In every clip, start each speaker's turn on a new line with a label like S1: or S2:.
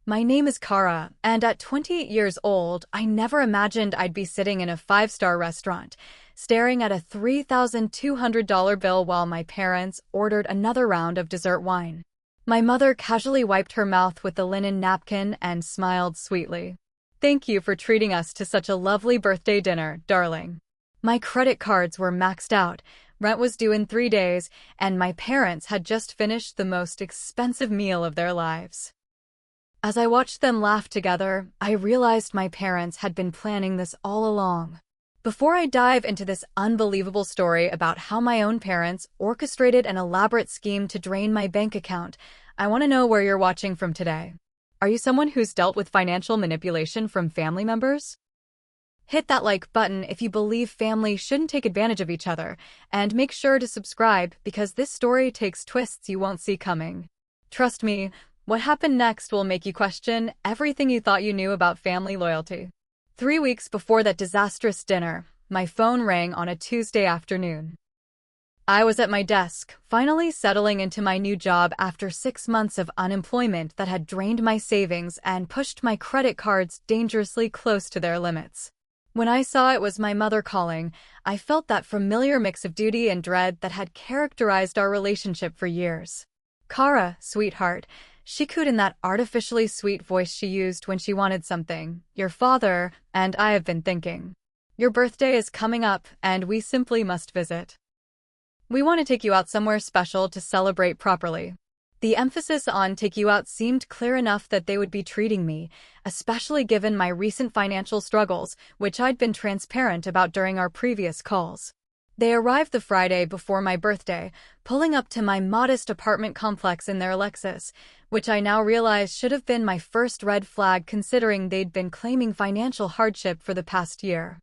S1: My name is Cara, and at 28 years old, I never imagined I'd be sitting in a five-star restaurant, staring at a $3,200 bill while my parents ordered another round of dessert wine. My mother casually wiped her mouth with the linen napkin and smiled sweetly. "Thank you for treating us to such a lovely birthday dinner, darling." My credit cards were maxed out, rent was due in 3 days, and my parents had just finished the most expensive meal of their lives. As I watched them laugh together, I realized my parents had been planning this all along. Before I dive into this unbelievable story about how my own parents orchestrated an elaborate scheme to drain my bank account, I want to know where you're watching from today. Are you someone who's dealt with financial manipulation from family members? Hit that like button if you believe family shouldn't take advantage of each other, and make sure to subscribe because this story takes twists you won't see coming. Trust me, what happened next will make you question everything you thought you knew about family loyalty. 3 weeks before that disastrous dinner, my phone rang on a Tuesday afternoon. I was at my desk, finally settling into my new job after 6 months of unemployment that had drained my savings and pushed my credit cards dangerously close to their limits. When I saw it was my mother calling, I felt that familiar mix of duty and dread that had characterized our relationship for years. "Cara, sweetheart," she cooed in that artificially sweet voice she used when she wanted something. "Your father and I have been thinking. Your birthday is coming up, and we simply must visit. We want to take you out somewhere special to celebrate properly." The emphasis on "take you out" seemed clear enough that they would be treating me, especially given my recent financial struggles, which I'd been transparent about during our previous calls. They arrived the Friday before my birthday, pulling up to my modest apartment complex in their Lexus, which I now realize should have been my first red flag considering they'd been claiming financial hardship for the past year.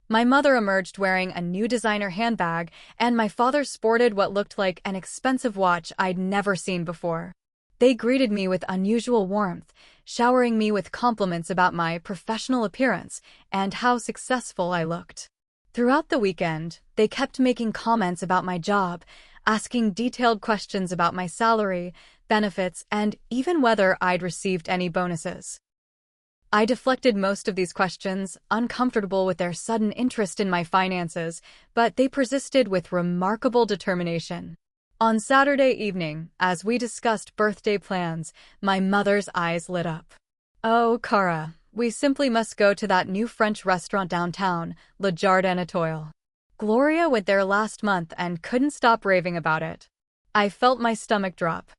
S1: My mother emerged wearing a new designer handbag, and my father sported what looked like an expensive watch I'd never seen before. They greeted me with unusual warmth, showering me with compliments about my professional appearance and how successful I looked. Throughout the weekend, they kept making comments about my job, asking detailed questions about my salary, benefits, and even whether I'd received any bonuses. I deflected most of these questions, uncomfortable with their sudden interest in my finances, but they persisted with remarkable determination. On Saturday evening, as we discussed birthday plans, my mother's eyes lit up. "Oh, Cara, we simply must go to that new French restaurant downtown, Le Jardin Étoile. Gloria went there last month and couldn't stop raving about it." I felt my stomach drop.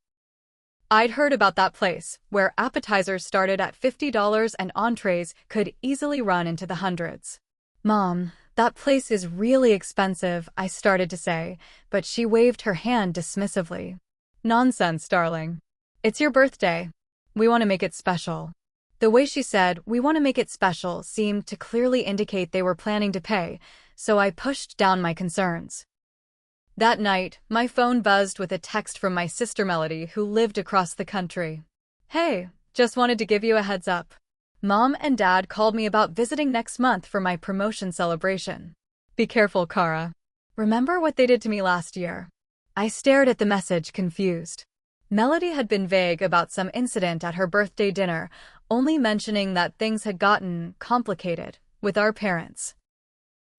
S1: I'd heard about that place, where appetizers started at $50 and entrees could easily run into the hundreds. "Mom, that place is really expensive," I started to say, but she waved her hand dismissively. "Nonsense, darling. It's your birthday. We want to make it special." The way she said, "we want to make it special," seemed to clearly indicate they were planning to pay, so I pushed down my concerns. That night, my phone buzzed with a text from my sister Melody, who lived across the country. "Hey, just wanted to give you a heads up. Mom and Dad called me about visiting next month for my promotion celebration. Be careful, Cara. Remember what they did to me last year?" I stared at the message, confused. Melody had been vague about some incident at her birthday dinner, only mentioning that things had gotten complicated with our parents.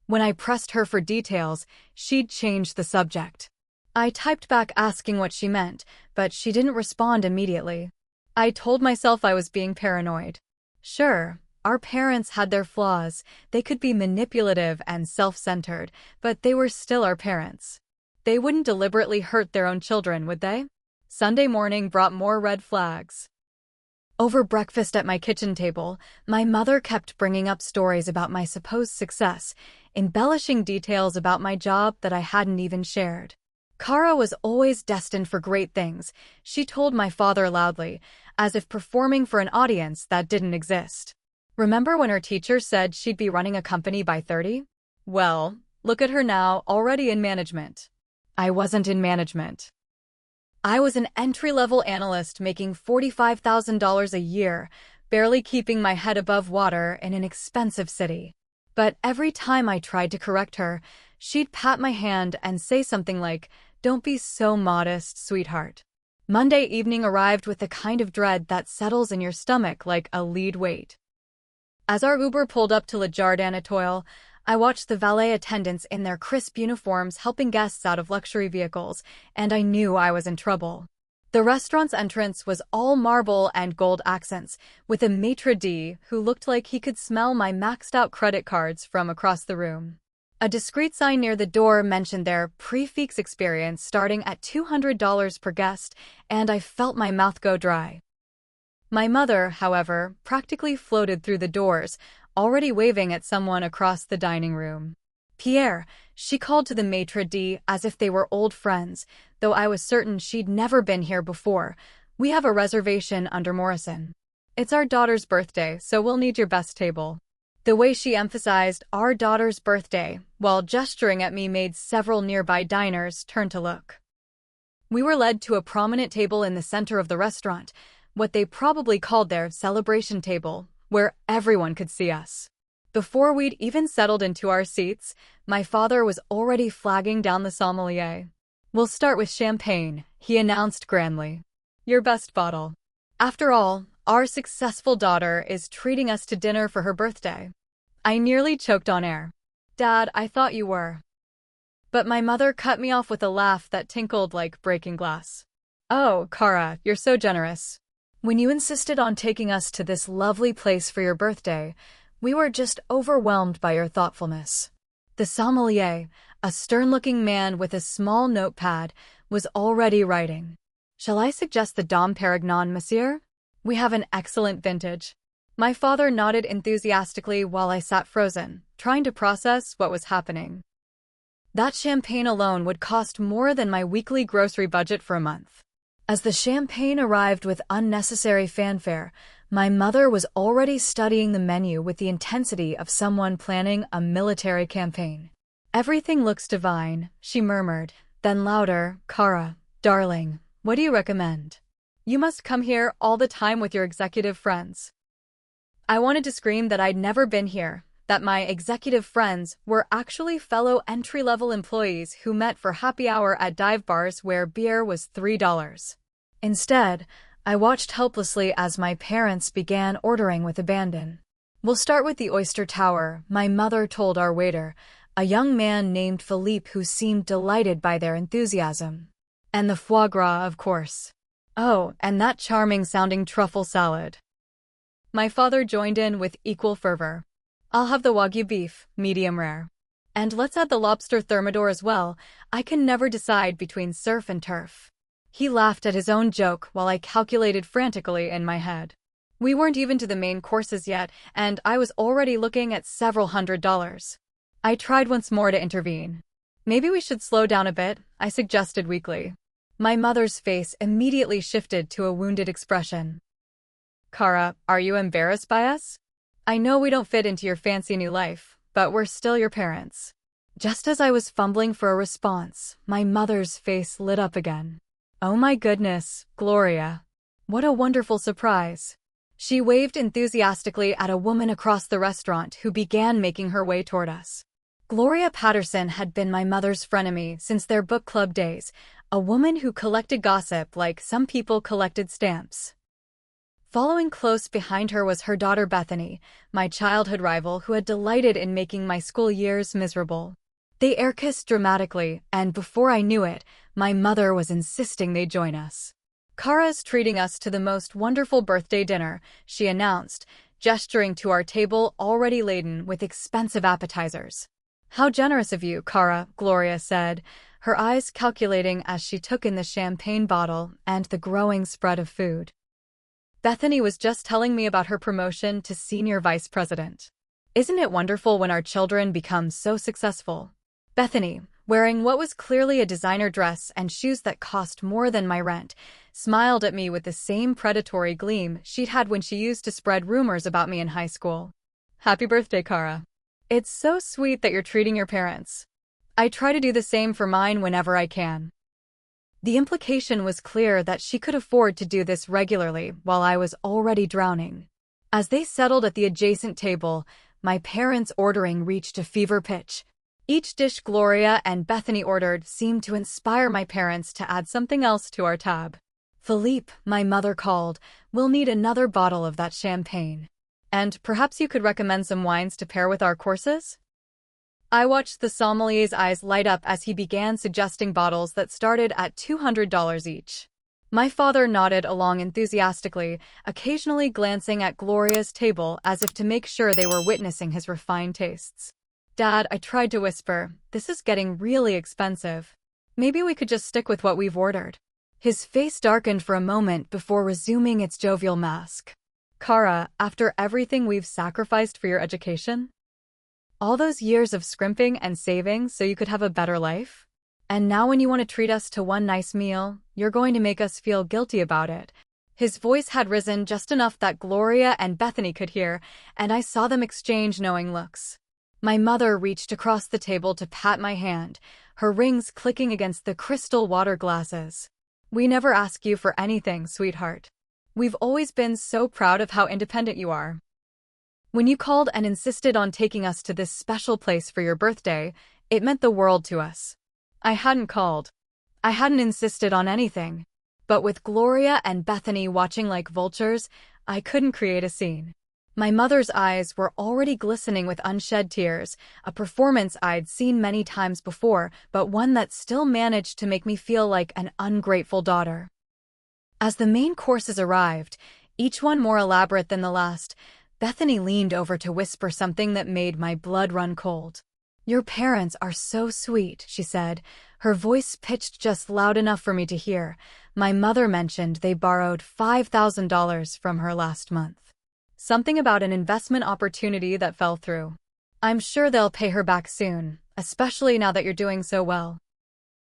S1: When I pressed her for details, she'd changed the subject. I typed back asking what she meant, but she didn't respond immediately. I told myself I was being paranoid. Sure, our parents had their flaws, they could be manipulative and self-centered, but they were still our parents. They wouldn't deliberately hurt their own children, would they? Sunday morning brought more red flags. Over breakfast at my kitchen table, my mother kept bringing up stories about my supposed success, embellishing details about my job that I hadn't even shared. Cara was always destined for great things, she told my father loudly, as if performing for an audience that didn't exist. Remember when her teacher said she'd be running a company by 30? Well, look at her now, already in management. I wasn't in management. I was an entry-level analyst making $45,000 a year, barely keeping my head above water in an expensive city. But every time I tried to correct her, she'd pat my hand and say something like, "Don't be so modest, sweetheart." Monday evening arrived with the kind of dread that settles in your stomach like a lead weight. As our Uber pulled up to Le Jardin Étoile, I watched the valet attendants in their crisp uniforms helping guests out of luxury vehicles, and I knew I was in trouble. The restaurant's entrance was all marble and gold accents, with a maitre d' who looked like he could smell my maxed-out credit cards from across the room. A discreet sign near the door mentioned their prix-fixe experience starting at $200 per guest, and I felt my mouth go dry. My mother, however, practically floated through the doors, already waving at someone across the dining room. Pierre, she called to the maitre d' as if they were old friends, though I was certain she'd never been here before. We have a reservation under Morrison. It's our daughter's birthday, so we'll need your best table. The way she emphasized our daughter's birthday while gesturing at me made several nearby diners turn to look. We were led to a prominent table in the center of the restaurant, what they probably called their celebration table, where everyone could see us. Before we'd even settled into our seats, my father was already flagging down the sommelier. "We'll start with champagne," he announced grandly. "Your best bottle. After all, our successful daughter is treating us to dinner for her birthday." I nearly choked on air. "Dad, I thought you were." But my mother cut me off with a laugh that tinkled like breaking glass. "Oh, Cara, you're so generous. When you insisted on taking us to this lovely place for your birthday, we were just overwhelmed by your thoughtfulness." The sommelier, a stern-looking man with a small notepad, was already writing. "Shall I suggest the Dom Perignon, monsieur? We have an excellent vintage." My father nodded enthusiastically while I sat frozen, trying to process what was happening. That champagne alone would cost more than my weekly grocery budget for a month. As the champagne arrived with unnecessary fanfare, my mother was already studying the menu with the intensity of someone planning a military campaign. "Everything looks divine," she murmured, then louder, "Cara, darling, what do you recommend? You must come here all the time with your executive friends." I wanted to scream that I'd never been here, that my executive friends were actually fellow entry-level employees who met for happy hour at dive bars where beer was $3. Instead, I watched helplessly as my parents began ordering with abandon. "We'll start with the Oyster Tower," my mother told our waiter, a young man named Philippe who seemed delighted by their enthusiasm. "And the foie gras, of course. Oh, and that charming-sounding truffle salad." My father joined in with equal fervor. "I'll have the Wagyu beef, medium rare. And let's add the lobster thermidor as well. I can never decide between surf and turf." He laughed at his own joke while I calculated frantically in my head. We weren't even to the main courses yet, and I was already looking at several $100s. I tried once more to intervene. "Maybe we should slow down a bit," I suggested weakly. My mother's face immediately shifted to a wounded expression. "Cara, are you embarrassed by us? I know we don't fit into your fancy new life, but we're still your parents." Just as I was fumbling for a response, my mother's face lit up again. "Oh my goodness, Gloria. What a wonderful surprise." She waved enthusiastically at a woman across the restaurant who began making her way toward us. Gloria Patterson had been my mother's frenemy since their book club days, a woman who collected gossip like some people collected stamps. Following close behind her was her daughter Bethany, my childhood rival who had delighted in making my school years miserable. They air-kissed dramatically, and before I knew it, my mother was insisting they join us. "Cara's treating us to the most wonderful birthday dinner," she announced, gesturing to our table already laden with expensive appetizers. "How generous of you, Cara," Gloria said, her eyes calculating as she took in the champagne bottle and the growing spread of food. "Bethany was just telling me about her promotion to senior vice president. Isn't it wonderful when our children become so successful?" Bethany, wearing what was clearly a designer dress and shoes that cost more than my rent, smiled at me with the same predatory gleam she'd had when she used to spread rumors about me in high school. "Happy birthday, Cara. It's so sweet that you're treating your parents. I try to do the same for mine whenever I can." The implication was clear that she could afford to do this regularly while I was already drowning. As they settled at the adjacent table, my parents' ordering reached a fever pitch. Each dish Gloria and Bethany ordered seemed to inspire my parents to add something else to our tab. Philippe, my mother called. We'll need another bottle of that champagne. And perhaps you could recommend some wines to pair with our courses? I watched the sommelier's eyes light up as he began suggesting bottles that started at $200 each. My father nodded along enthusiastically, occasionally glancing at Gloria's table as if to make sure they were witnessing his refined tastes. Dad, I tried to whisper, this is getting really expensive. Maybe we could just stick with what we've ordered. His face darkened for a moment before resuming its jovial mask. Cara, after everything we've sacrificed for your education? All those years of scrimping and saving so you could have a better life? And now when you want to treat us to one nice meal, you're going to make us feel guilty about it. His voice had risen just enough that Gloria and Bethany could hear, and I saw them exchange knowing looks. My mother reached across the table to pat my hand, her rings clicking against the crystal water glasses. We never ask you for anything, sweetheart. We've always been so proud of how independent you are. When you called and insisted on taking us to this special place for your birthday, it meant the world to us. I hadn't called. I hadn't insisted on anything. But with Gloria and Bethany watching like vultures, I couldn't create a scene. My mother's eyes were already glistening with unshed tears, a performance I'd seen many times before, but one that still managed to make me feel like an ungrateful daughter. As the main courses arrived, each one more elaborate than the last, Bethany leaned over to whisper something that made my blood run cold. Your parents are so sweet, she said, her voice pitched just loud enough for me to hear. My mother mentioned they borrowed $5,000 from her last month. Something about an investment opportunity that fell through. I'm sure they'll pay her back soon, especially now that you're doing so well.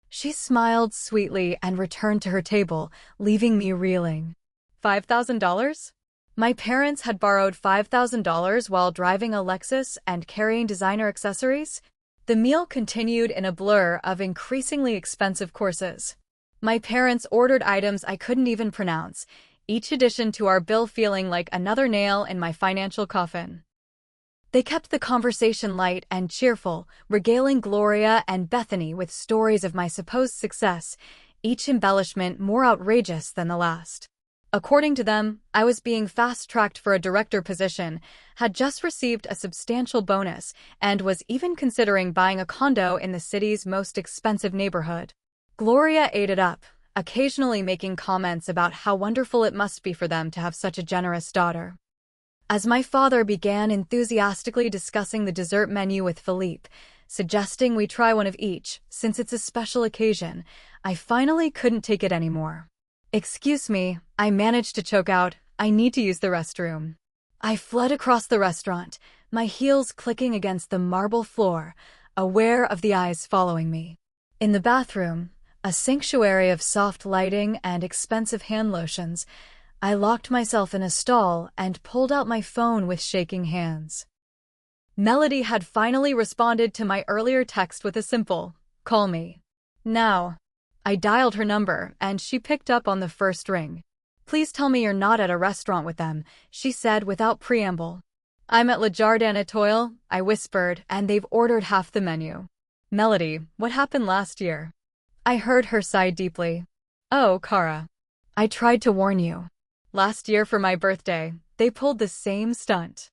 S1: She smiled sweetly and returned to her table, leaving me reeling. $5,000? My parents had borrowed $5,000 while driving a Lexus and carrying designer accessories? The meal continued in a blur of increasingly expensive courses. My parents ordered items I couldn't even pronounce, each addition to our bill feeling like another nail in my financial coffin. They kept the conversation light and cheerful, regaling Gloria and Bethany with stories of my supposed success, each embellishment more outrageous than the last. According to them, I was being fast-tracked for a director position, had just received a substantial bonus, and was even considering buying a condo in the city's most expensive neighborhood. Gloria ate it up, occasionally making comments about how wonderful it must be for them to have such a generous daughter. As my father began enthusiastically discussing the dessert menu with Philippe, suggesting we try one of each, since it's a special occasion, I finally couldn't take it anymore. Excuse me, I managed to choke out, I need to use the restroom. I fled across the restaurant, my heels clicking against the marble floor, aware of the eyes following me. In the bathroom, a sanctuary of soft lighting and expensive hand lotions, I locked myself in a stall and pulled out my phone with shaking hands. Melody had finally responded to my earlier text with a simple, "Call me now." I dialed her number, and she picked up on the first ring. "Please tell me you're not at a restaurant with them," she said without preamble. "I'm at Le Jardin Étoile," I whispered, "and they've ordered half the menu." "Melody, what happened last year?" I heard her sigh deeply. "Oh, Cara. I tried to warn you. Last year for my birthday, they pulled the same stunt.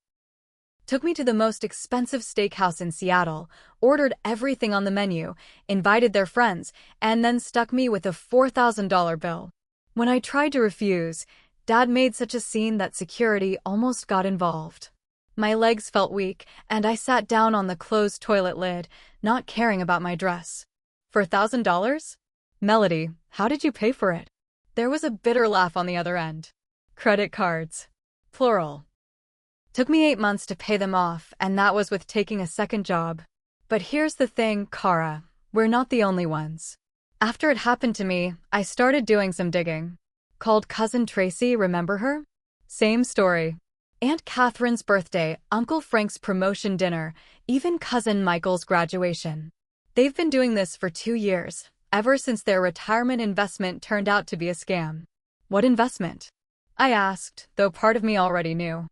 S1: Took me to the most expensive steakhouse in Seattle, ordered everything on the menu, invited their friends, and then stuck me with a $4,000 bill. When I tried to refuse, Dad made such a scene that security almost got involved. My legs felt weak, and I sat down on the closed toilet lid, not caring about my dress. For $1,000? Melody, how did you pay for it? There was a bitter laugh on the other end. Credit cards. Plural. Took me 8 months to pay them off, and that was with taking a second job. But here's the thing, Cara, we're not the only ones. After it happened to me, I started doing some digging. Called Cousin Tracy, remember her? Same story. Aunt Catherine's birthday, Uncle Frank's promotion dinner, even Cousin Michael's graduation. They've been doing this for 2 years, ever since their retirement investment turned out to be a scam. What investment? I asked, though part of me already knew.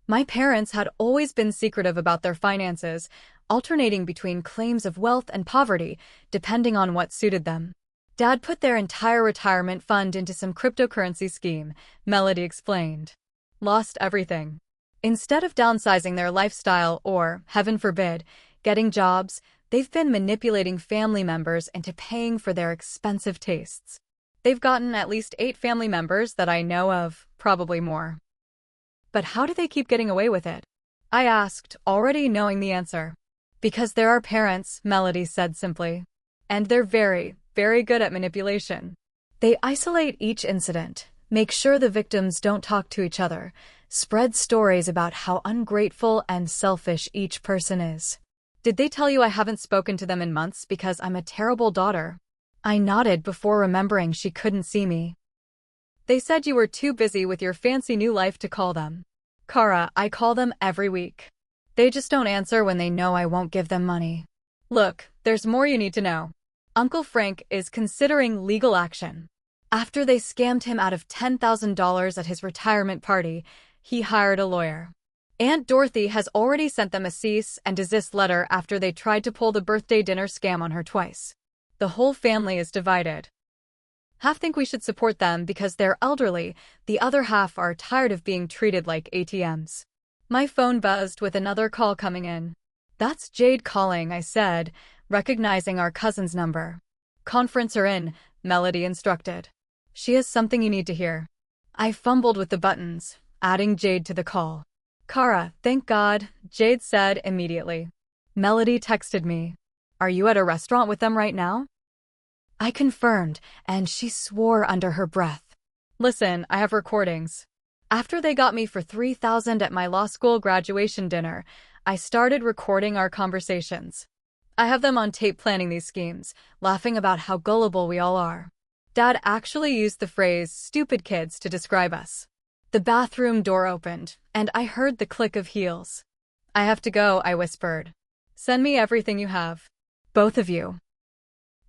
S1: My parents had always been secretive about their finances, alternating between claims of wealth and poverty, depending on what suited them. Dad put their entire retirement fund into some cryptocurrency scheme, Melody explained. Lost everything. Instead of downsizing their lifestyle or, heaven forbid, getting jobs, they've been manipulating family members into paying for their expensive tastes. They've gotten at least 8 family members that I know of, probably more. But how do they keep getting away with it? I asked, already knowing the answer. Because they're our parents, Melody said simply. And they're very, very good at manipulation. They isolate each incident, make sure the victims don't talk to each other, spread stories about how ungrateful and selfish each person is. Did they tell you I haven't spoken to them in months because I'm a terrible daughter? I nodded before remembering she couldn't see me. They said you were too busy with your fancy new life to call them. Cara, I call them every week. They just don't answer when they know I won't give them money. Look, there's more you need to know. Uncle Frank is considering legal action. After they scammed him out of $10,000 at his retirement party, he hired a lawyer. Aunt Dorothy has already sent them a cease and desist letter after they tried to pull the birthday dinner scam on her twice. The whole family is divided. Half think we should support them because they're elderly, the other half are tired of being treated like ATMs. My phone buzzed with another call coming in. That's Jade calling, I said, recognizing our cousin's number. Conference her in, Melody instructed. She has something you need to hear. I fumbled with the buttons, adding Jade to the call. Cara, thank God, Jade said immediately. Melody texted me. Are you at a restaurant with them right now? I confirmed, and she swore under her breath. Listen, I have recordings. After they got me for $3,000 at my law school graduation dinner, I started recording our conversations. I have them on tape planning these schemes, laughing about how gullible we all are. Dad actually used the phrase, stupid kids, to describe us. The bathroom door opened, and I heard the click of heels. I have to go, I whispered. Send me everything you have. Both of you.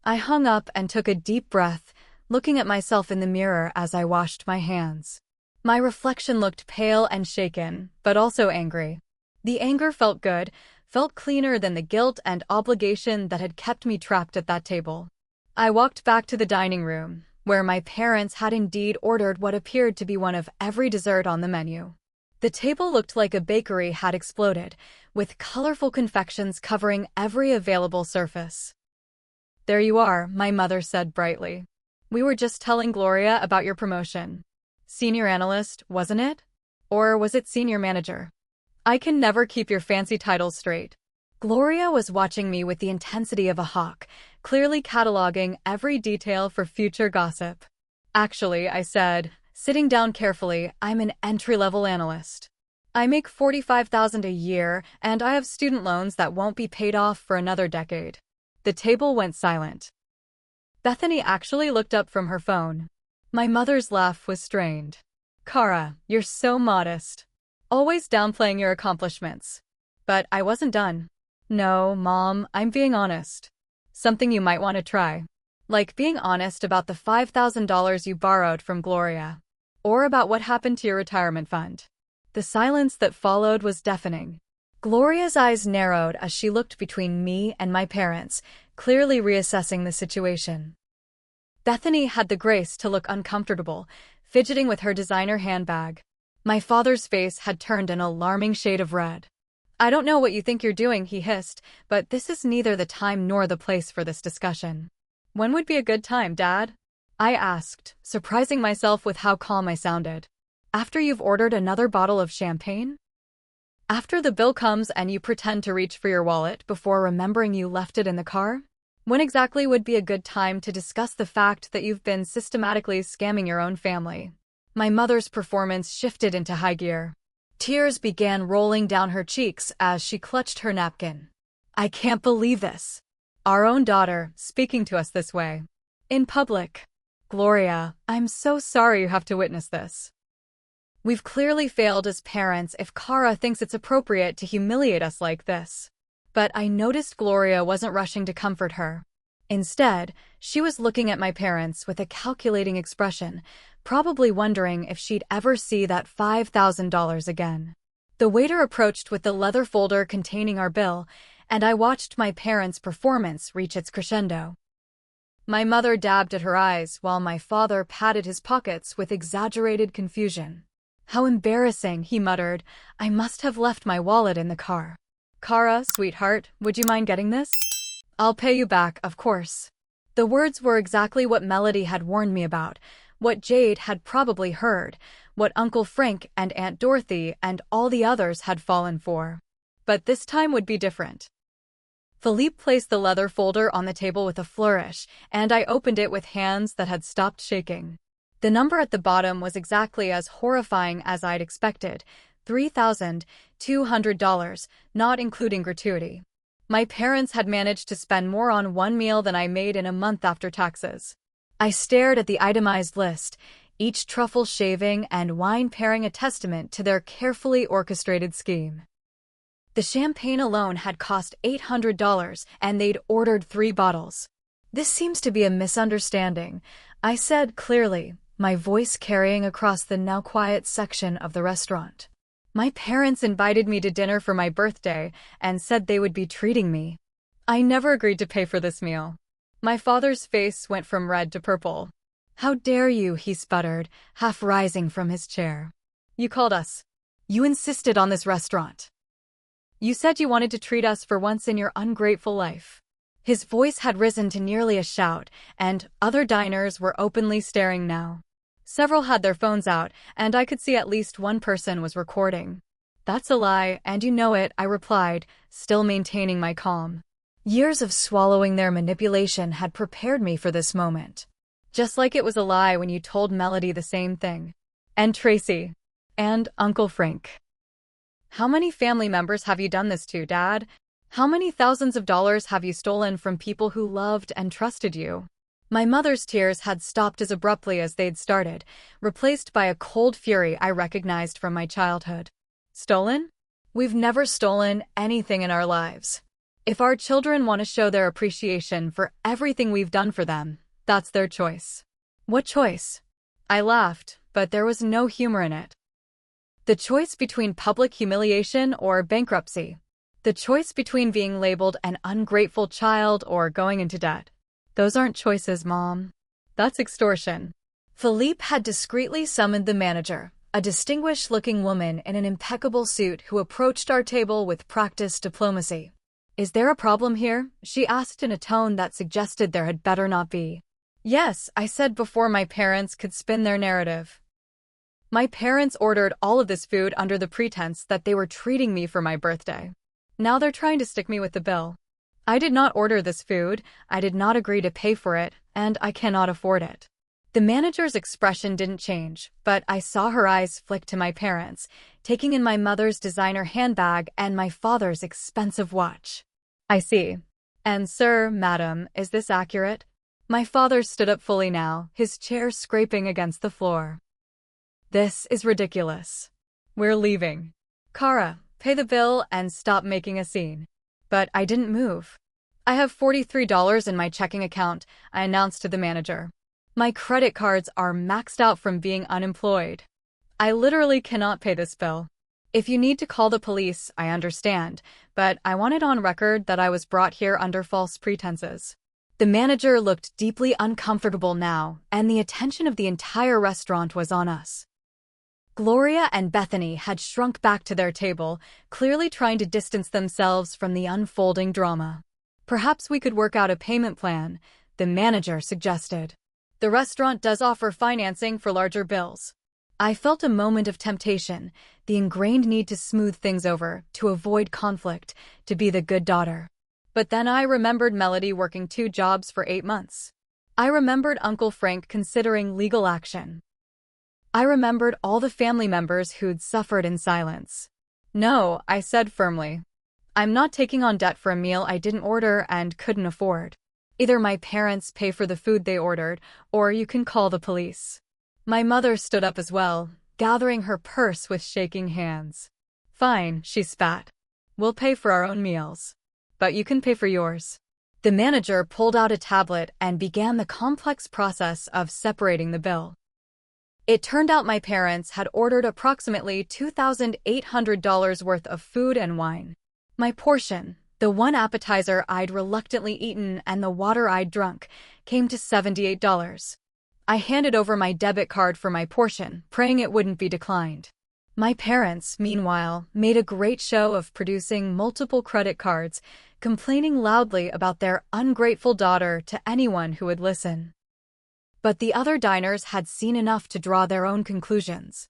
S1: I hung up and took a deep breath, looking at myself in the mirror as I washed my hands. My reflection looked pale and shaken, but also angry. The anger felt good, felt cleaner than the guilt and obligation that had kept me trapped at that table. I walked back to the dining room, where my parents had indeed ordered what appeared to be one of every dessert on the menu. The table looked like a bakery had exploded, with colorful confections covering every available surface. There you are, my mother said brightly. We were just telling Gloria about your promotion. Senior analyst, wasn't it? Or was it senior manager? I can never keep your fancy titles straight. Gloria was watching me with the intensity of a hawk, clearly cataloging every detail for future gossip. Actually, I said, sitting down carefully, I'm an entry-level analyst. I make $45,000 a year, and I have student loans that won't be paid off for another decade. The table went silent. Bethany actually looked up from her phone. My mother's laugh was strained. Cara, you're so modest. Always downplaying your accomplishments. But I wasn't done. No, Mom, I'm being honest. Something you might want to try. Like being honest about the $5,000 you borrowed from Gloria. Or about what happened to your retirement fund. The silence that followed was deafening. Gloria's eyes narrowed as she looked between me and my parents, clearly reassessing the situation. Bethany had the grace to look uncomfortable, fidgeting with her designer handbag. My father's face had turned an alarming shade of red. I don't know what you think you're doing, he hissed, but this is neither the time nor the place for this discussion. When would be a good time, Dad? I asked, surprising myself with how calm I sounded. After you've ordered another bottle of champagne? After the bill comes and you pretend to reach for your wallet before remembering you left it in the car? When exactly would be a good time to discuss the fact that you've been systematically scamming your own family? My mother's performance shifted into high gear. Tears began rolling down her cheeks as she clutched her napkin. I can't believe this. Our own daughter, speaking to us this way. In public. Gloria, I'm so sorry you have to witness this. We've clearly failed as parents if Cara thinks it's appropriate to humiliate us like this. But I noticed Gloria wasn't rushing to comfort her. Instead, she was looking at my parents with a calculating expression, probably wondering if she'd ever see that $5,000 again. The waiter approached with the leather folder containing our bill, and I watched my parents' performance reach its crescendo. My mother dabbed at her eyes while my father patted his pockets with exaggerated confusion. "How embarrassing," he muttered. "I must have left my wallet in the car." "Cara, sweetheart, would you mind getting this?" "I'll pay you back, of course." The words were exactly what Melody had warned me about, what Jade had probably heard, what Uncle Frank and Aunt Dorothy and all the others had fallen for. But this time would be different. Philippe placed the leather folder on the table with a flourish, and I opened it with hands that had stopped shaking. The number at the bottom was exactly as horrifying as I'd expected, $3,200, not including gratuity. My parents had managed to spend more on one meal than I made in a month after taxes. I stared at the itemized list, each truffle shaving and wine pairing a testament to their carefully orchestrated scheme. The champagne alone had cost $800, and they'd ordered 3 bottles. "This seems to be a misunderstanding," I said clearly, my voice carrying across the now quiet section of the restaurant. "My parents invited me to dinner for my birthday and said they would be treating me. I never agreed to pay for this meal." My father's face went from red to purple. "How dare you," he sputtered, half rising from his chair. "You called us. You insisted on this restaurant. You said you wanted to treat us for once in your ungrateful life." His voice had risen to nearly a shout, and other diners were openly staring now. Several had their phones out, and I could see at least one person was recording. "That's a lie, and you know it," I replied, still maintaining my calm. Years of swallowing their manipulation had prepared me for this moment. Just like it was a lie when you told Melody the same thing. And Tracy. And Uncle Frank. "How many family members have you done this to, Dad? How many thousands of dollars have you stolen from people who loved and trusted you?" My mother's tears had stopped as abruptly as they'd started, replaced by a cold fury I recognized from my childhood. "Stolen? We've never stolen anything in our lives. If our children want to show their appreciation for everything we've done for them, that's their choice." "What choice?" I laughed, but there was no humor in it. "The choice between public humiliation or bankruptcy. The choice between being labeled an ungrateful child or going into debt. Those aren't choices, Mom. That's extortion." Philippe had discreetly summoned the manager, a distinguished-looking woman in an impeccable suit who approached our table with practiced diplomacy. "Is there a problem here?" she asked in a tone that suggested there had better not be. "Yes," I said before my parents could spin their narrative. "My parents ordered all of this food under the pretense that they were treating me for my birthday. Now they're trying to stick me with the bill. I did not order this food, I did not agree to pay for it, and I cannot afford it." The manager's expression didn't change, but I saw her eyes flick to my parents, taking in my mother's designer handbag and my father's expensive watch. "I see. And sir, madam, is this accurate?" My father stood up fully now, his chair scraping against the floor. "This is ridiculous. We're leaving. Cara, pay the bill and stop making a scene." But I didn't move. "I have $43 in my checking account," I announced to the manager. "My credit cards are maxed out from being unemployed. I literally cannot pay this bill. If you need to call the police, I understand, but I want it on record that I was brought here under false pretenses." The manager looked deeply uncomfortable now, and the attention of the entire restaurant was on us. Gloria and Bethany had shrunk back to their table, clearly trying to distance themselves from the unfolding drama. "Perhaps we could work out a payment plan," the manager suggested. "The restaurant does offer financing for larger bills." I felt a moment of temptation, the ingrained need to smooth things over, to avoid conflict, to be the good daughter. But then I remembered Melody working 2 jobs for 8 months. I remembered Uncle Frank considering legal action. I remembered all the family members who'd suffered in silence. "No," I said firmly. "I'm not taking on debt for a meal I didn't order and couldn't afford. Either my parents pay for the food they ordered, or you can call the police." My mother stood up as well, gathering her purse with shaking hands. "Fine," she spat. "We'll pay for our own meals. But you can pay for yours." The manager pulled out a tablet and began the complex process of separating the bill. It turned out my parents had ordered approximately $2,800 worth of food and wine. My portion, The one appetizer I'd reluctantly eaten and the water I'd drunk came to $78. I handed over my debit card for my portion, praying it wouldn't be declined. My parents, meanwhile, made a great show of producing multiple credit cards, complaining loudly about their ungrateful daughter to anyone who would listen. But the other diners had seen enough to draw their own conclusions.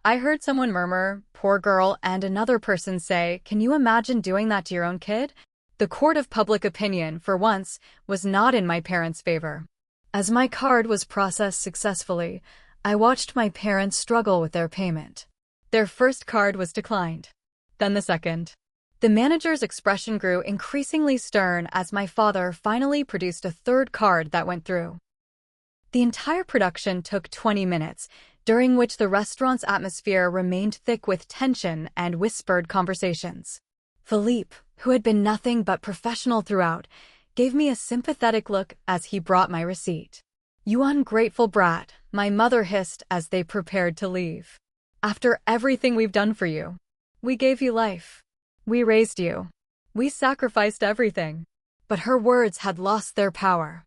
S1: I heard someone murmur, "Poor girl," and another person say, "Can you imagine doing that to your own kid?" The court of public opinion, for once, was not in my parents' favor. As my card was processed successfully, I watched my parents struggle with their payment. Their first card was declined. Then the second. The manager's expression grew increasingly stern as my father finally produced a third card that went through. The entire production took 20 minutes, during which the restaurant's atmosphere remained thick with tension and whispered conversations. Philippe, who had been nothing but professional throughout, gave me a sympathetic look as he brought my receipt. "You ungrateful brat," my mother hissed as they prepared to leave. "After everything we've done for you. We gave you life. We raised you. We sacrificed everything." But her words had lost their power.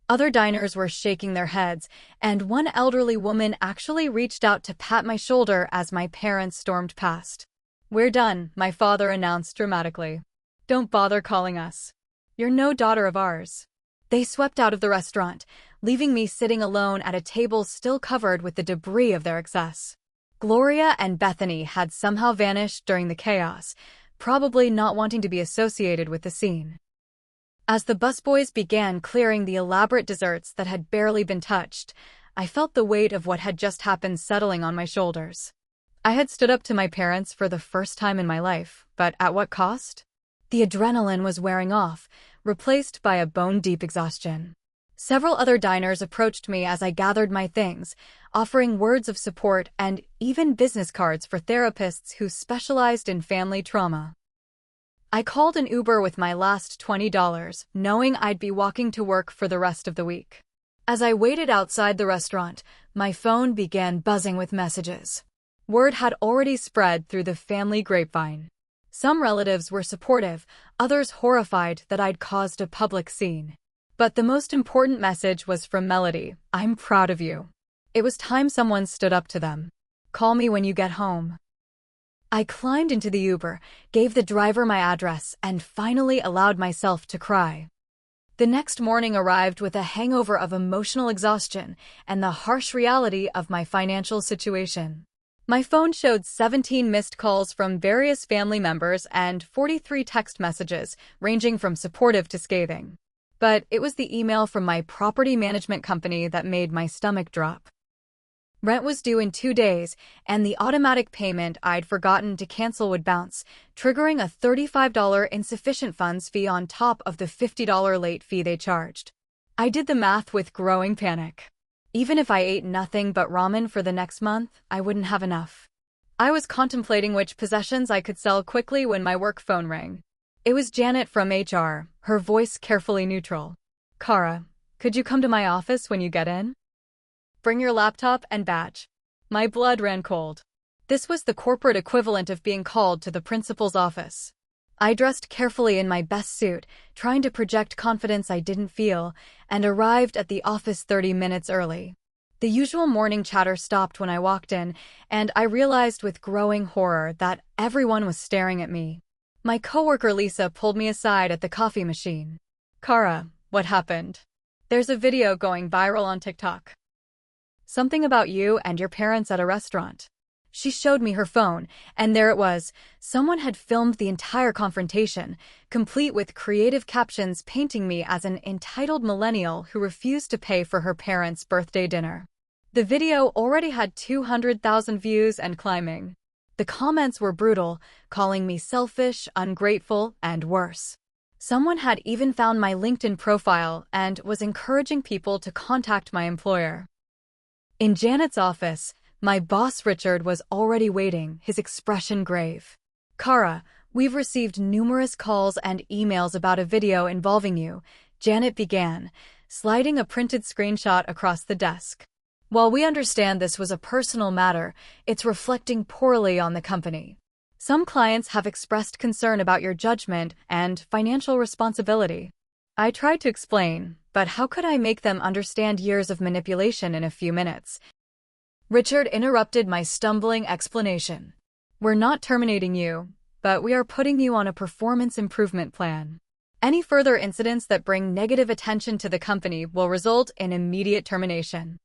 S1: Other diners were shaking their heads, and one elderly woman actually reached out to pat my shoulder as my parents stormed past. "We're done," my father announced dramatically. "Don't bother calling us. You're no daughter of ours." They swept out of the restaurant, leaving me sitting alone at a table still covered with the debris of their excess. Gloria and Bethany had somehow vanished during the chaos, probably not wanting to be associated with the scene. As the busboys began clearing the elaborate desserts that had barely been touched, I felt the weight of what had just happened settling on my shoulders. I had stood up to my parents for the first time in my life, but at what cost? The adrenaline was wearing off, replaced by a bone-deep exhaustion. Several other diners approached me as I gathered my things, offering words of support and even business cards for therapists who specialized in family trauma. I called an Uber with my last $20, knowing I'd be walking to work for the rest of the week. As I waited outside the restaurant, my phone began buzzing with messages. Word had already spread through the family grapevine. Some relatives were supportive, others horrified that I'd caused a public scene. But the most important message was from Melody: "I'm proud of you." It was time someone stood up to them. "Call me when you get home." I climbed into the Uber, gave the driver my address, and finally allowed myself to cry. The next morning arrived with a hangover of emotional exhaustion and the harsh reality of my financial situation. My phone showed 17 missed calls from various family members and 43 text messages, ranging from supportive to scathing. But it was the email from my property management company that made my stomach drop. Rent was due in 2 days, and the automatic payment I'd forgotten to cancel would bounce, triggering a $35 insufficient funds fee on top of the $50 late fee they charged. I did the math with growing panic. Even if I ate nothing but ramen for the next month, I wouldn't have enough. I was contemplating which possessions I could sell quickly when my work phone rang. It was Janet from HR, her voice carefully neutral. "Cara, could you come to my office when you get in? Bring your laptop and badge." My blood ran cold. This was the corporate equivalent of being called to the principal's office. I dressed carefully in my best suit, trying to project confidence I didn't feel, and arrived at the office 30 minutes early. The usual morning chatter stopped when I walked in, and I realized with growing horror that everyone was staring at me. My coworker Lisa pulled me aside at the coffee machine. "Cara, what happened? There's a video going viral on TikTok. Something about you and your parents at a restaurant." She showed me her phone, and there it was. Someone had filmed the entire confrontation, complete with creative captions painting me as an entitled millennial who refused to pay for her parents' birthday dinner. The video already had 200,000 views and climbing. The comments were brutal, calling me selfish, ungrateful, and worse. Someone had even found my LinkedIn profile and was encouraging people to contact my employer. In Janet's office, my boss Richard was already waiting, his expression grave. "Cara, we've received numerous calls and emails about a video involving you," Janet began, sliding a printed screenshot across the desk. "While we understand this was a personal matter, it's reflecting poorly on the company. Some clients have expressed concern about your judgment and financial responsibility. I tried to explain, but how could I make them understand years of manipulation in a few minutes? Richard interrupted my stumbling explanation. We're not terminating you, but we are putting you on a performance improvement plan. Any further incidents that bring negative attention to the company will result in immediate termination.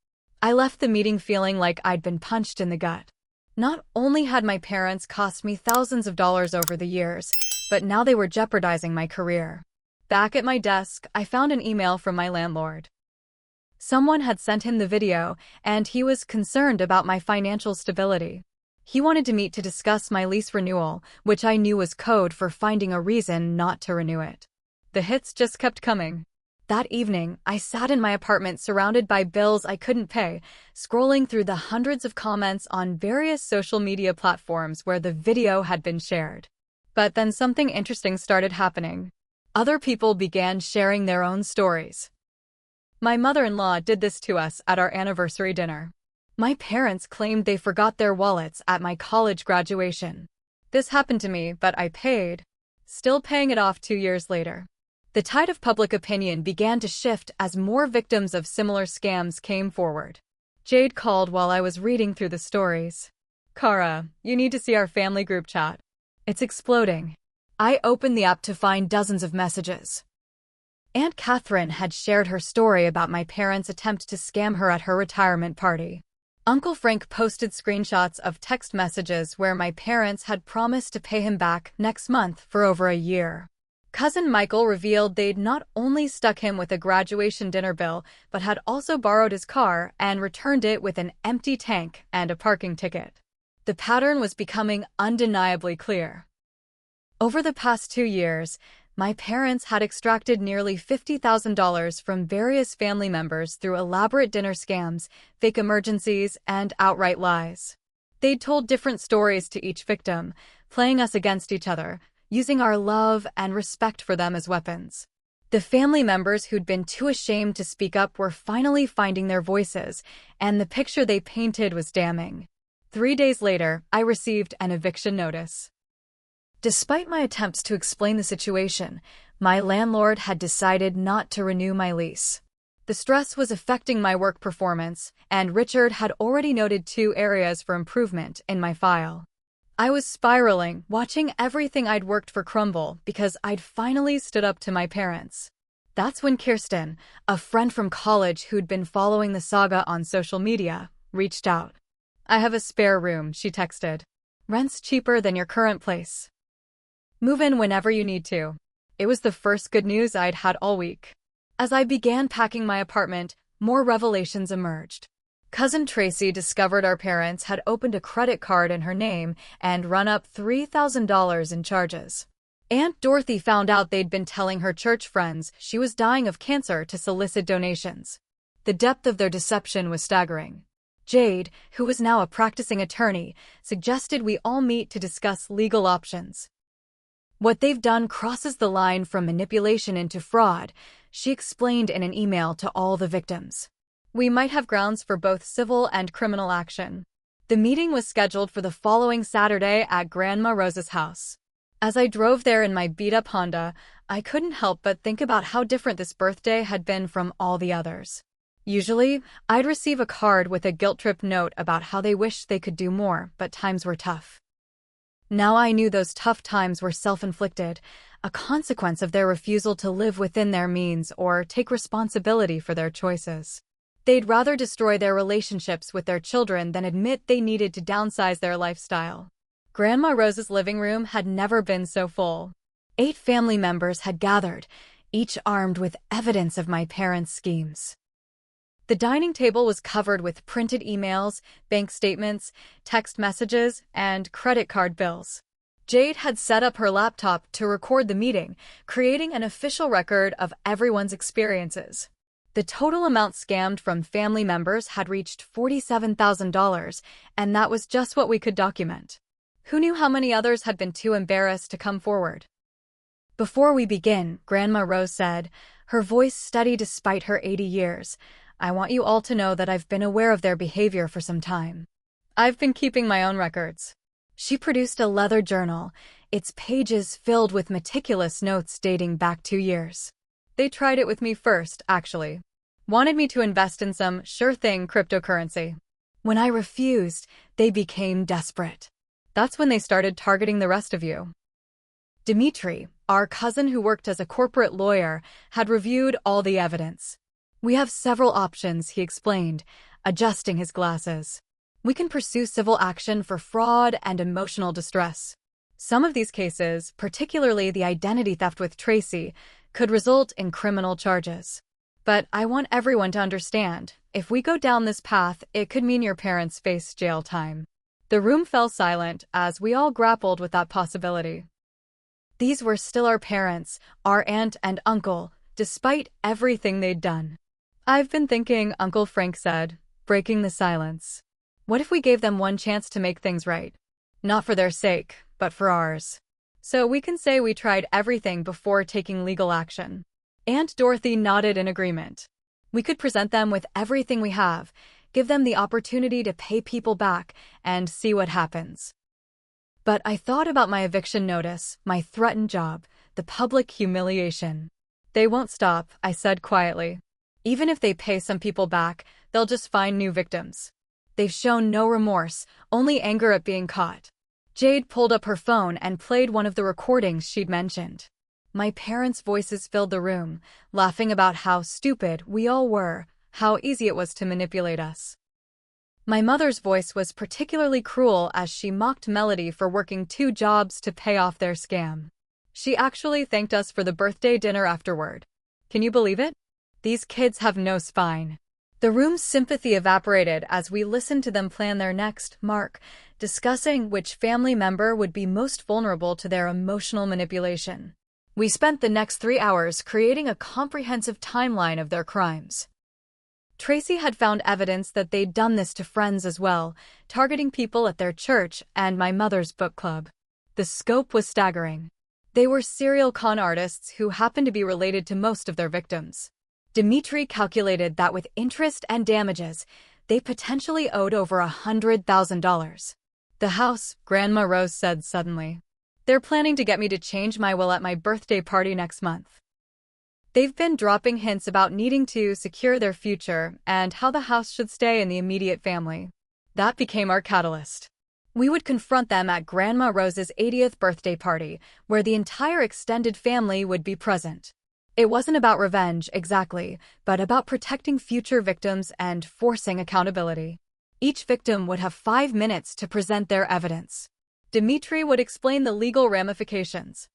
S1: I left the meeting feeling like I'd been punched in the gut. Not only had my parents cost me thousands of dollars over the years, but now they were jeopardizing my career. Back at my desk, I found an email from my landlord. Someone had sent him the video, and he was concerned about my financial stability. He wanted to meet to discuss my lease renewal, which I knew was code for finding a reason not to renew it. The hits just kept coming. That evening, I sat in my apartment surrounded by bills I couldn't pay, scrolling through the hundreds of comments on various social media platforms where the video had been shared. But then something interesting started happening. Other people began sharing their own stories. My mother-in-law did this to us at our anniversary dinner. My parents claimed they forgot their wallets at my college graduation. This happened to me, but I paid, still paying it off 2 years later. The tide of public opinion began to shift as more victims of similar scams came forward. Jade called while I was reading through the stories. Cara, you need to see our family group chat. It's exploding. I opened the app to find dozens of messages. Aunt Catherine had shared her story about my parents' attempt to scam her at her retirement party. Uncle Frank posted screenshots of text messages where my parents had promised to pay him back next month for over a year. Cousin Michael revealed they'd not only stuck him with a graduation dinner bill, but had also borrowed his car and returned it with an empty tank and a parking ticket. The pattern was becoming undeniably clear. Over the past 2 years, my parents had extracted nearly $50,000 from various family members through elaborate dinner scams, fake emergencies, and outright lies. They'd told different stories to each victim, playing us against each other, using our love and respect for them as weapons. The family members who'd been too ashamed to speak up were finally finding their voices, and the picture they painted was damning. 3 days later, I received an eviction notice. Despite my attempts to explain the situation, my landlord had decided not to renew my lease. The stress was affecting my work performance, and Richard had already noted 2 areas for improvement in my file. I was spiraling, watching everything I'd worked for crumble because I'd finally stood up to my parents. That's when Kirsten, a friend from college who'd been following the saga on social media, reached out. I have a spare room, she texted. Rent's cheaper than your current place. Move in whenever you need to. It was the first good news I'd had all week. As I began packing my apartment, more revelations emerged. Cousin Tracy discovered our parents had opened a credit card in her name and run up $3,000 in charges. Aunt Dorothy found out they'd been telling her church friends she was dying of cancer to solicit donations. The depth of their deception was staggering. Jade, who was now a practicing attorney, suggested we all meet to discuss legal options. What they've done crosses the line from manipulation into fraud, she explained in an email to all the victims. We might have grounds for both civil and criminal action. The meeting was scheduled for the following Saturday at Grandma Rose's house. As I drove there in my beat-up Honda, I couldn't help but think about how different this birthday had been from all the others. Usually, I'd receive a card with a guilt-trip note about how they wished they could do more, but times were tough. Now I knew those tough times were self-inflicted, a consequence of their refusal to live within their means or take responsibility for their choices. They'd rather destroy their relationships with their children than admit they needed to downsize their lifestyle. Grandma Rose's living room had never been so full. 8 family members had gathered, each armed with evidence of my parents' schemes. The dining table was covered with printed emails, bank statements, text messages, and credit card bills. Jade had set up her laptop to record the meeting, creating an official record of everyone's experiences. The total amount scammed from family members had reached $47,000, and that was just what we could document. Who knew how many others had been too embarrassed to come forward? Before we begin, Grandma Rose said, her voice steady despite her 80 years, I want you all to know that I've been aware of their behavior for some time. I've been keeping my own records. She produced a leather journal, its pages filled with meticulous notes dating back 2 years. They tried it with me first, actually. Wanted me to invest in some sure-thing cryptocurrency. When I refused, they became desperate. That's when they started targeting the rest of you. Dmitry, our cousin who worked as a corporate lawyer, had reviewed all the evidence. We have several options, he explained, adjusting his glasses. We can pursue civil action for fraud and emotional distress. Some of these cases, particularly the identity theft with Tracy, could result in criminal charges. But I want everyone to understand, if we go down this path, it could mean your parents face jail time. The room fell silent as we all grappled with that possibility. These were still our parents, our aunt and uncle, despite everything they'd done. I've been thinking, Uncle Frank said, breaking the silence. What if we gave them one chance to make things right? Not for their sake, but for ours. So we can say we tried everything before taking legal action. Aunt Dorothy nodded in agreement. We could present them with everything we have, give them the opportunity to pay people back, and see what happens. But I thought about my eviction notice, my threatened job, the public humiliation. They won't stop, I said quietly. Even if they pay some people back, they'll just find new victims. They've shown no remorse, only anger at being caught. Jade pulled up her phone and played one of the recordings she'd mentioned. My parents' voices filled the room, laughing about how stupid we all were, how easy it was to manipulate us. My mother's voice was particularly cruel as she mocked Melody for working 2 jobs to pay off their scam. She actually thanked us for the birthday dinner afterward. Can you believe it? These kids have no spine. The room's sympathy evaporated as we listened to them plan their next mark, discussing which family member would be most vulnerable to their emotional manipulation. We spent the next 3 hours creating a comprehensive timeline of their crimes. Tracy had found evidence that they'd done this to friends as well, targeting people at their church and my mother's book club. The scope was staggering. They were serial con artists who happened to be related to most of their victims. Dmitry calculated that with interest and damages, they potentially owed over $100,000. The house, Grandma Rose said suddenly. They're planning to get me to change my will at my birthday party next month. They've been dropping hints about needing to secure their future and how the house should stay in the immediate family. That became our catalyst. We would confront them at Grandma Rose's 80th birthday party, where the entire extended family would be present. It wasn't about revenge, exactly, but about protecting future victims and forcing accountability. Each victim would have 5 minutes to present their evidence. Dmitry would explain the legal ramifications.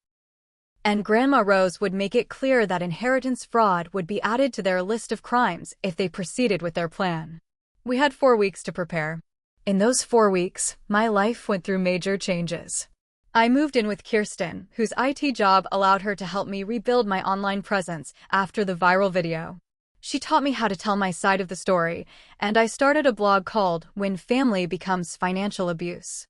S1: And Grandma Rose would make it clear that inheritance fraud would be added to their list of crimes if they proceeded with their plan. We had 4 weeks to prepare. In those 4 weeks, my life went through major changes. I moved in with Kirsten, whose IT job allowed her to help me rebuild my online presence after the viral video. She taught me how to tell my side of the story, and I started a blog called When Family Becomes Financial Abuse.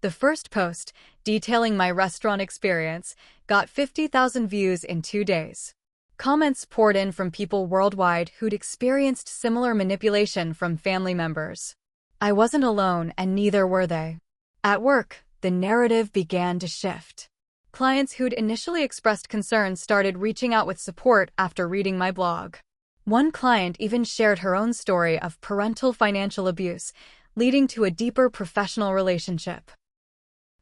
S1: The first post, detailing my restaurant experience, got 50,000 views in 2 days. Comments poured in from people worldwide who'd experienced similar manipulation from family members. I wasn't alone, and neither were they. At work, the narrative began to shift. Clients who'd initially expressed concern started reaching out with support after reading my blog. One client even shared her own story of parental financial abuse, leading to a deeper professional relationship.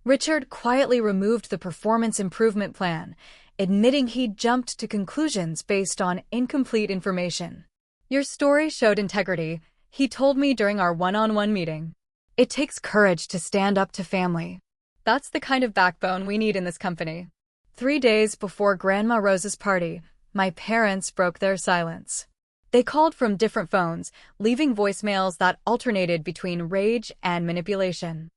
S1: Richard quietly removed the performance improvement plan, admitting he'd jumped to conclusions based on incomplete information. "Your story showed integrity," he told me during our one-on-one meeting. "It takes courage to stand up to family. That's the kind of backbone we need in this company." 3 days before Grandma Rose's party, my parents broke their silence. They called from different phones, leaving voicemails that alternated between rage and manipulation.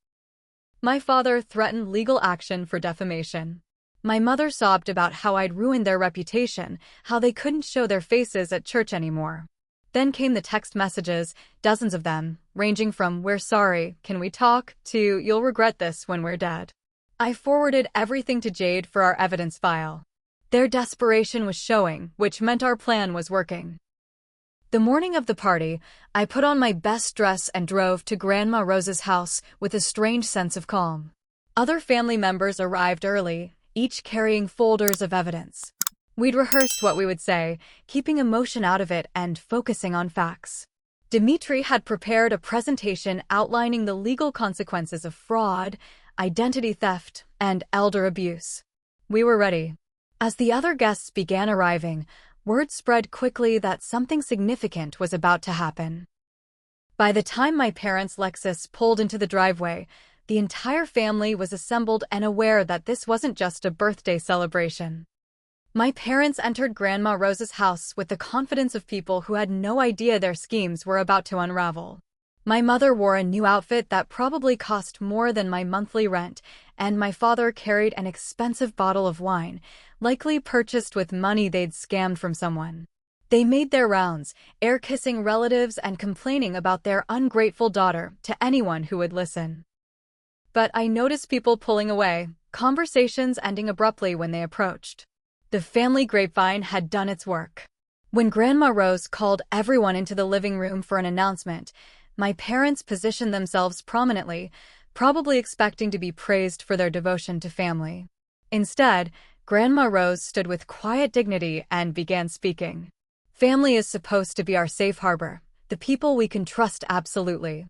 S1: My father threatened legal action for defamation. My mother sobbed about how I'd ruined their reputation, how they couldn't show their faces at church anymore. Then came the text messages, dozens of them, ranging from "we're sorry, can we talk?" to "you'll regret this when we're dead." I forwarded everything to Jade for our evidence file. Their desperation was showing, which meant our plan was working. The morning of the party, I put on my best dress and drove to Grandma Rose's house with a strange sense of calm. Other family members arrived early, each carrying folders of evidence. We'd rehearsed what we would say, keeping emotion out of it and focusing on facts. Dimitri had prepared a presentation outlining the legal consequences of fraud, identity theft, and elder abuse. We were ready. As the other guests began arriving, word spread quickly that something significant was about to happen. By the time my parents' Lexus pulled into the driveway, the entire family was assembled and aware that this wasn't just a birthday celebration. My parents entered Grandma Rose's house with the confidence of people who had no idea their schemes were about to unravel. My mother wore a new outfit that probably cost more than my monthly rent, and my father carried an expensive bottle of wine, likely purchased with money they'd scammed from someone. They made their rounds, air-kissing relatives and complaining about their ungrateful daughter to anyone who would listen. But I noticed people pulling away, conversations ending abruptly when they approached. The family grapevine had done its work. When Grandma Rose called everyone into the living room for an announcement, my parents positioned themselves prominently, probably expecting to be praised for their devotion to family. Instead, Grandma Rose stood with quiet dignity and began speaking. Family is supposed to be our safe harbor, the people we can trust absolutely.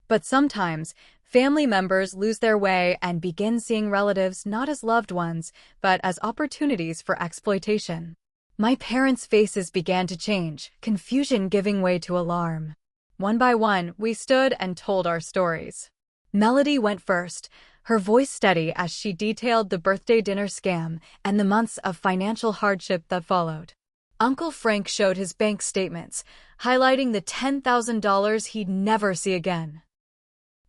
S1: But sometimes, family members lose their way and begin seeing relatives not as loved ones, but as opportunities for exploitation. My parents' faces began to change, confusion giving way to alarm. One by one, we stood and told our stories. Melody went first, her voice steady as she detailed the birthday dinner scam and the months of financial hardship that followed. Uncle Frank showed his bank statements, highlighting the $10,000 he'd never see again.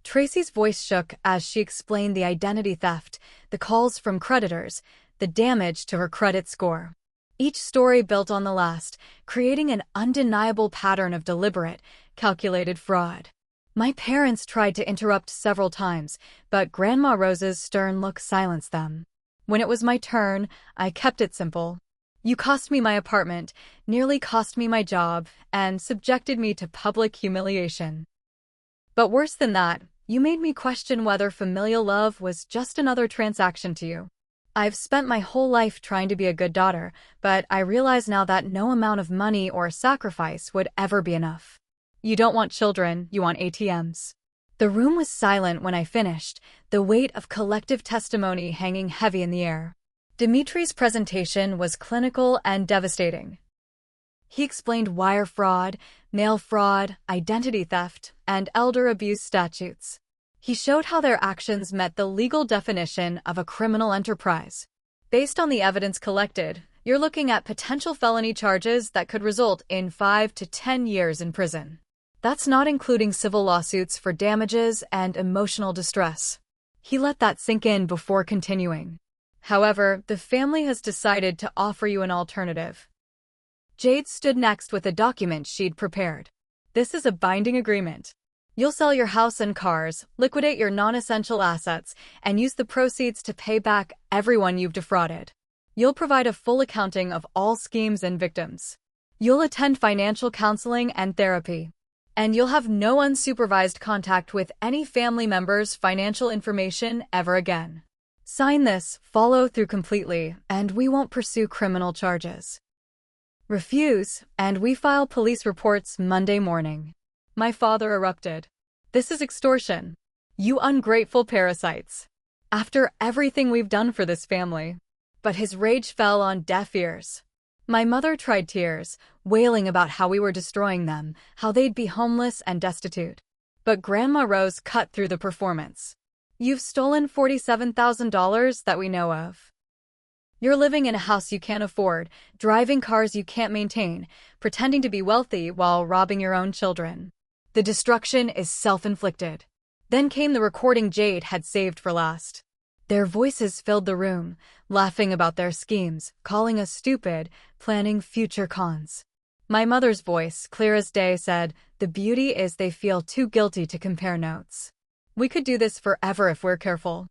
S1: Tracy's voice shook as she explained the identity theft, the calls from creditors, the damage to her credit score. Each story built on the last, creating an undeniable pattern of deliberate, calculated fraud. My parents tried to interrupt several times, but Grandma Rose's stern look silenced them. When it was my turn, I kept it simple. You cost me my apartment, nearly cost me my job, and subjected me to public humiliation. But worse than that, you made me question whether familial love was just another transaction to you. I've spent my whole life trying to be a good daughter, but I realize now that no amount of money or sacrifice would ever be enough. You don't want children, you want ATMs. The room was silent when I finished, the weight of collective testimony hanging heavy in the air. Dimitri's presentation was clinical and devastating. He explained wire fraud, mail fraud, identity theft, and elder abuse statutes. He showed how their actions met the legal definition of a criminal enterprise. Based on the evidence collected, you're looking at potential felony charges that could result in 5 to 10 years in prison. That's not including civil lawsuits for damages and emotional distress. He let that sink in before continuing. However, the family has decided to offer you an alternative. Jade stood next with a document she'd prepared. This is a binding agreement. You'll sell your house and cars, liquidate your non-essential assets, and use the proceeds to pay back everyone you've defrauded. You'll provide a full accounting of all schemes and victims. You'll attend financial counseling and therapy. And you'll have no unsupervised contact with any family member's financial information ever again. Sign this, follow through completely, and we won't pursue criminal charges. Refuse, and we file police reports Monday morning. My father erupted. This is extortion. You ungrateful parasites. After everything we've done for this family. But his rage fell on deaf ears. My mother tried tears, wailing about how we were destroying them, how they'd be homeless and destitute. But Grandma Rose cut through the performance. You've stolen $47,000 that we know of. You're living in a house you can't afford, driving cars you can't maintain, pretending to be wealthy while robbing your own children. The destruction is self-inflicted. Then came the recording Jade had saved for last. Their voices filled the room, laughing about their schemes, calling us stupid, planning future cons. My mother's voice, clear as day, said, "The beauty is they feel too guilty to compare notes. We could do this forever if we're careful."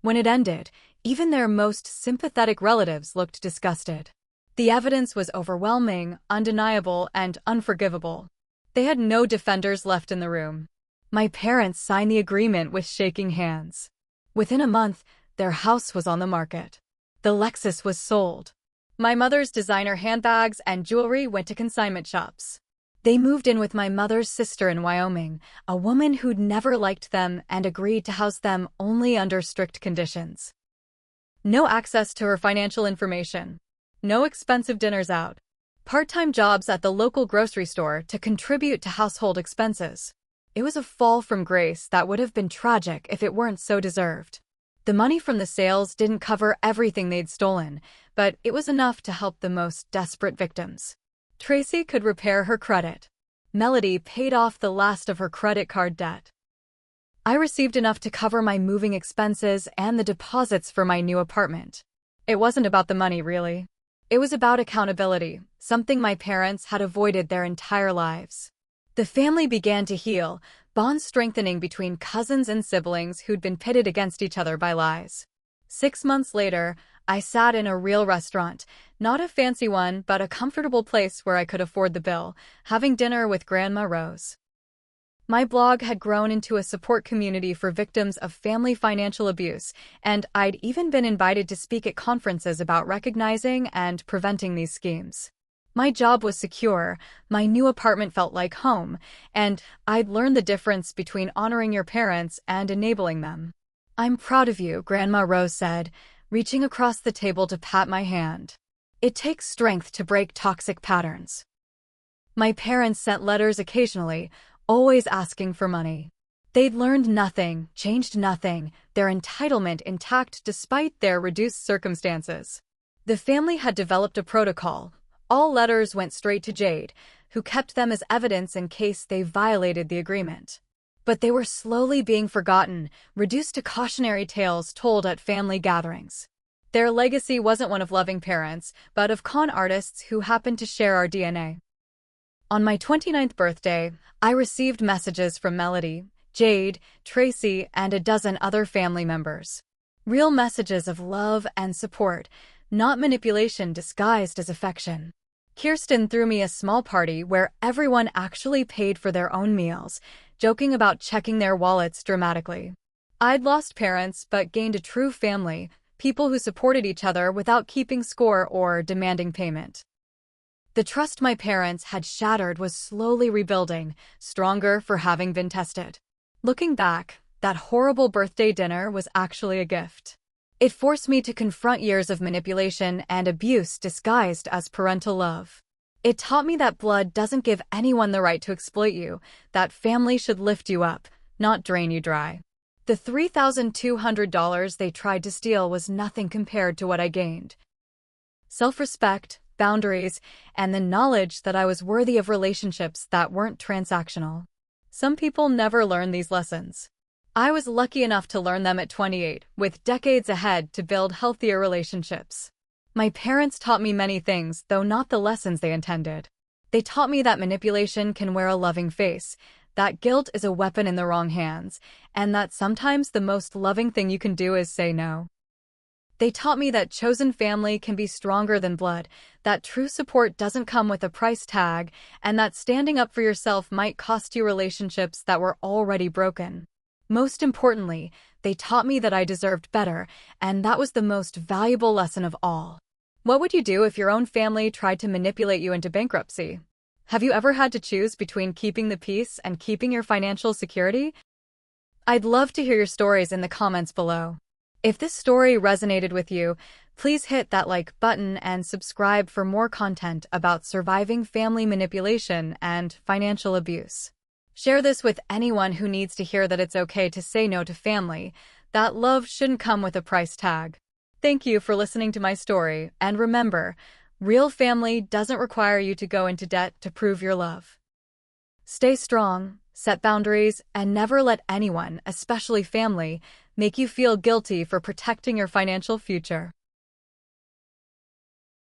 S1: When it ended, even their most sympathetic relatives looked disgusted. The evidence was overwhelming, undeniable, and unforgivable. They had no defenders left in the room. My parents signed the agreement with shaking hands. Within a month, their house was on the market. The Lexus was sold. My mother's designer handbags and jewelry went to consignment shops. They moved in with my mother's sister in Wyoming, a woman who'd never liked them and agreed to house them only under strict conditions. No access to her financial information. No expensive dinners out. Part-time jobs at the local grocery store to contribute to household expenses. It was a fall from grace that would have been tragic if it weren't so deserved. The money from the sales didn't cover everything they'd stolen, but it was enough to help the most desperate victims. Tracy could repair her credit. Melody paid off the last of her credit card debt. I received enough to cover my moving expenses and the deposits for my new apartment. It wasn't about the money, really. It was about accountability, something my parents had avoided their entire lives. The family began to heal, bonds strengthening between cousins and siblings who'd been pitted against each other by lies. 6 months later, I sat in a real restaurant, not a fancy one, but a comfortable place where I could afford the bill, having dinner with Grandma Rose. My blog had grown into a support community for victims of family financial abuse, and I'd even been invited to speak at conferences about recognizing and preventing these schemes. My job was secure, my new apartment felt like home, and I'd learned the difference between honoring your parents and enabling them. "I'm proud of you," Grandma Rose said, reaching across the table to pat my hand. "It takes strength to break toxic patterns." My parents sent letters occasionally, always asking for money. They'd learned nothing, changed nothing, their entitlement intact despite their reduced circumstances. The family had developed a protocol. All letters went straight to Jade, who kept them as evidence in case they violated the agreement. But they were slowly being forgotten, reduced to cautionary tales told at family gatherings. Their legacy wasn't one of loving parents, but of con artists who happened to share our DNA. On my 29th birthday, I received messages from Melody, Jade, Tracy, and a dozen other family members. Real messages of love and support, not manipulation disguised as affection. Kirsten threw me a small party where everyone actually paid for their own meals, joking about checking their wallets dramatically. I'd lost parents but gained a true family, people who supported each other without keeping score or demanding payment. The trust my parents had shattered was slowly rebuilding, stronger for having been tested. Looking back, that horrible birthday dinner was actually a gift. It forced me to confront years of manipulation and abuse disguised as parental love. It taught me that blood doesn't give anyone the right to exploit you, that family should lift you up, not drain you dry. The $3,200 they tried to steal was nothing compared to what I gained. Self-respect, boundaries, and the knowledge that I was worthy of relationships that weren't transactional. Some people never learn these lessons. I was lucky enough to learn them at 28, with decades ahead to build healthier relationships. My parents taught me many things, though not the lessons they intended. They taught me that manipulation can wear a loving face, that guilt is a weapon in the wrong hands, and that sometimes the most loving thing you can do is say no. They taught me that chosen family can be stronger than blood, that true support doesn't come with a price tag, and that standing up for yourself might cost you relationships that were already broken. Most importantly, they taught me that I deserved better, and that was the most valuable lesson of all. What would you do if your own family tried to manipulate you into bankruptcy? Have you ever had to choose between keeping the peace and keeping your financial security? I'd love to hear your stories in the comments below. If this story resonated with you, please hit that like button and subscribe for more content about surviving family manipulation and financial abuse. Share this with anyone who needs to hear that it's okay to say no to family, that love shouldn't come with a price tag. Thank you for listening to my story, and remember, real family doesn't require you to go into debt to prove your love. Stay strong, set boundaries, and never let anyone, especially family, make you feel guilty for protecting your financial future.